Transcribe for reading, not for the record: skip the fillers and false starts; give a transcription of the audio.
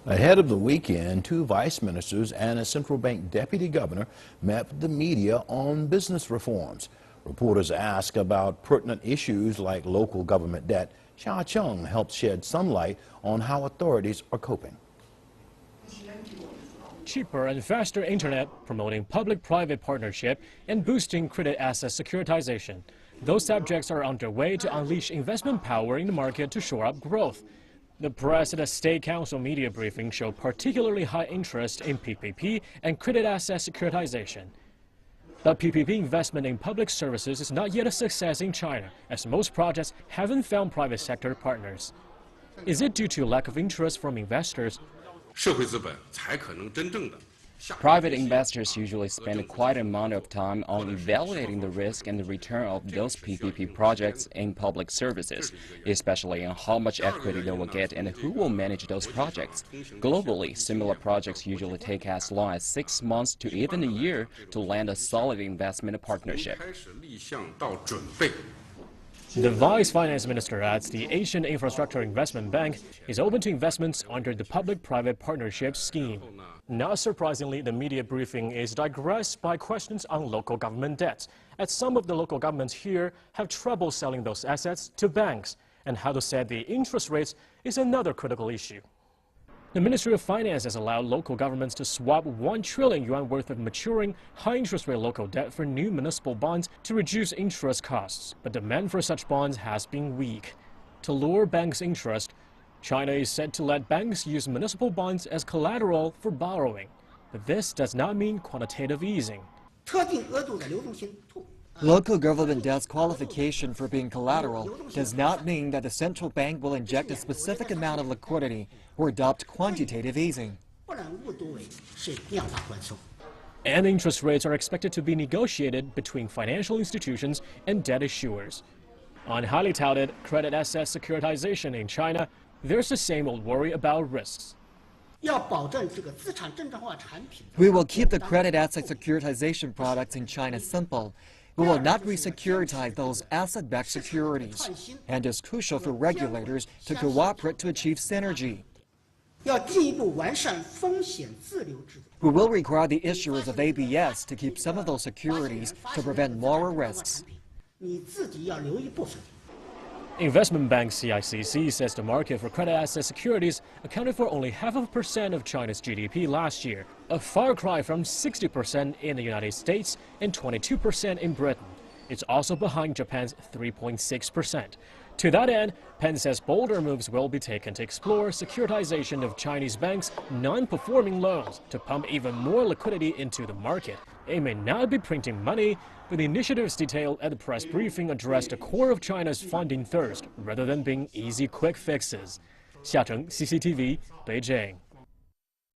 Ahead of the weekend, two vice ministers and a central bank deputy governor met with the media on business reforms. Reporters ask about pertinent issues like local government debt. Xia Cheng helped shed some light on how authorities are coping. Cheaper and faster internet, promoting public-private partnership, and boosting credit asset securitization. Those subjects are underway to unleash investment power in the market to shore up growth. The press at a State Council media briefing showed particularly high interest in PPP and credit asset securitization. But PPP investment in public services is not yet a success in China, as most projects haven't found private sector partners. Is it due to lack of interest from investors? Private investors usually spend quite an amount of time on evaluating the risk and the return of those PPP projects in public services, especially on how much equity they will get and who will manage those projects. Globally, similar projects usually take as long as 6 months to even a year to land a solid investment partnership. The Vice Finance Minister adds the Asian Infrastructure Investment Bank is open to investments under the Public-Private Partnership Scheme. Not surprisingly, the media briefing is digressed by questions on local government debt, as some of the local governments here have trouble selling those assets to banks, and how to set the interest rates is another critical issue. The Ministry of Finance has allowed local governments to swap 1 trillion yuan worth of maturing, high-interest rate local debt for new municipal bonds to reduce interest costs. But demand for such bonds has been weak. To lure banks' interest, China is set to let banks use municipal bonds as collateral for borrowing. But this does not mean quantitative easing. Local government debt's qualification for being collateral does not mean that the central bank will inject a specific amount of liquidity or adopt quantitative easing. And interest rates are expected to be negotiated between financial institutions and debt issuers. On highly touted credit asset securitization in China, there's the same old worry about risks. We will keep the credit asset securitization products in China simple. We will not re-securitize those asset-backed securities, and it's crucial for regulators to cooperate to achieve synergy. We will require the issuers of ABS to keep some of those securities to prevent moral risks. Investment bank CICC says the market for credit asset securities accounted for only 0.5% of China's GDP last year, a far cry from 60% in the United States and 22% in Britain. It's also behind Japan's 3.6%. To that end, Penn says bolder moves will be taken to explore securitization of Chinese banks' non-performing loans to pump even more liquidity into the market. It may not be printing money, but the initiatives detailed at the press briefing address the core of China's funding thirst rather than being easy quick fixes. Xia Cheng, CCTV, Beijing.